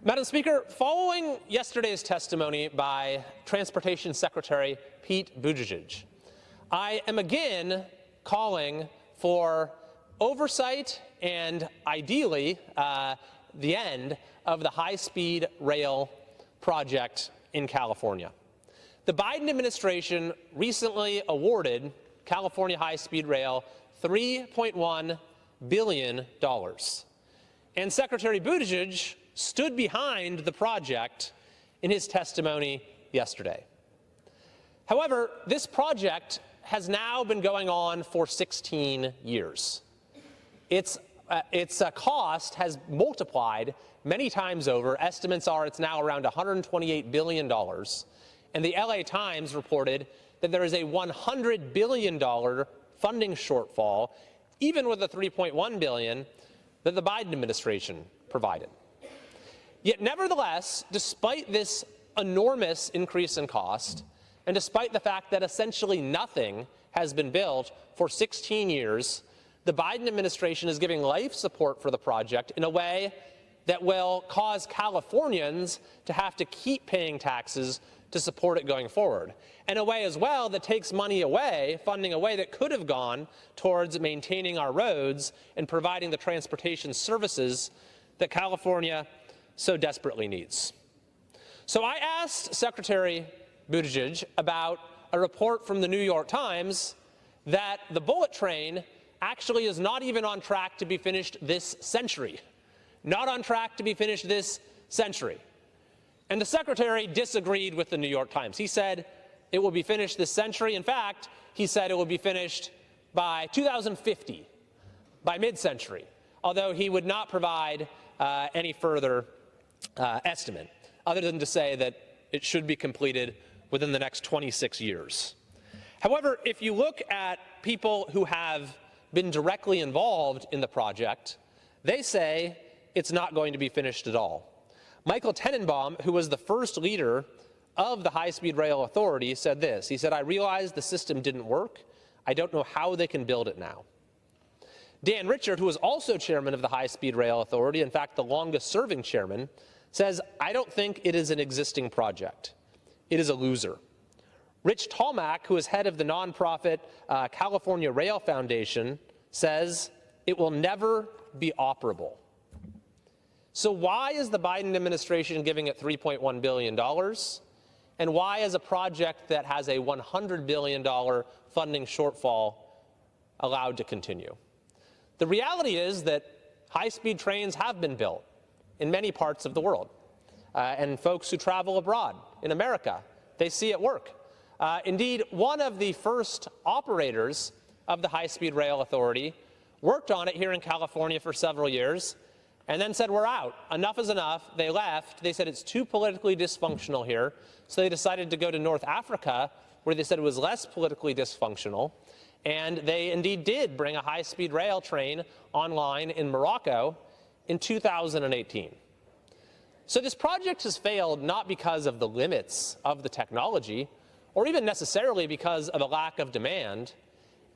Madam Speaker, following yesterday's testimony by Transportation Secretary Pete Buttigieg, I am again calling for oversight and ideally the end of the high-speed rail project in California. The Biden administration recently awarded California high-speed rail $3.1 billion. And Secretary Buttigieg stood behind the project in his testimony yesterday. However, this project has now been going on for 16 years. Its cost has multiplied many times over. Estimates are it's now around $128 billion. And the LA Times reported that there is a $100 billion funding shortfall, even with the $3.1 billion that the Biden administration provided. Yet nevertheless, despite this enormous increase in cost, and despite the fact that essentially nothing has been built for 16 years, the Biden administration is giving life support for the project in a way that will cause Californians to have to keep paying taxes to support it going forward. And a way as well that takes money away, funding away that could have gone towards maintaining our roads and providing the transportation services that California so desperately needs. So I asked Secretary Buttigieg about a report from the New York Times that the bullet train actually is not even on track to be finished this century. Not on track to be finished this century. And the Secretary disagreed with the New York Times. He said it will be finished this century. In fact, he said it will be finished by 2050, by mid-century, although he would not provide any further estimate, other than to say that it should be completed within the next 26 years. However, if you look at people who have been directly involved in the project, they say it's not going to be finished at all. Michael Tenenbaum, who was the first leader of the High-Speed Rail Authority, said this. He said, "I realized the system didn't work. I don't know how they can build it now." Dan Richard, who was also chairman of the High-Speed Rail Authority, in fact, the longest-serving chairman, says, "I don't think it is an existing project. It is a loser." Rich Tolmack, who is head of the nonprofit California Rail Foundation, says, "It will never be operable." So why is the Biden administration giving it $3.1 billion? And why is a project that has a $100 billion funding shortfall allowed to continue? The reality is that high-speed trains have been built in many parts of the world. And folks who travel abroad in America, they see it work. Indeed, one of the first operators of the High-Speed Rail Authority worked on it here in California for several years and then said, "We're out. Enough is enough." They left. They said it's too politically dysfunctional here. So they decided to go to North Africa, where they said it was less politically dysfunctional. And they indeed did bring a high-speed rail train online in Morocco in 2018. So this project has failed not because of the limits of the technology, or even necessarily because of a lack of demand.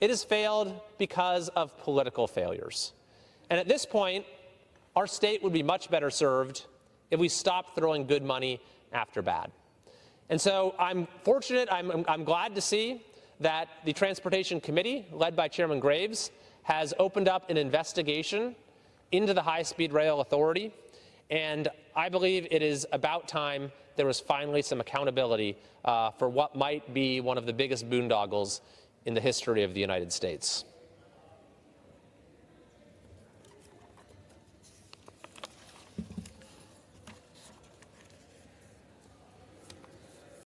It has failed because of political failures. And at this point, our state would be much better served if we stopped throwing good money after bad. And so I'm fortunate, I'm glad to see that the Transportation Committee, led by Chairman Graves, has opened up an investigation into the High-Speed Rail Authority. And I believe it is about time there was finally some accountability for what might be one of the biggest boondoggles in the history of the United States.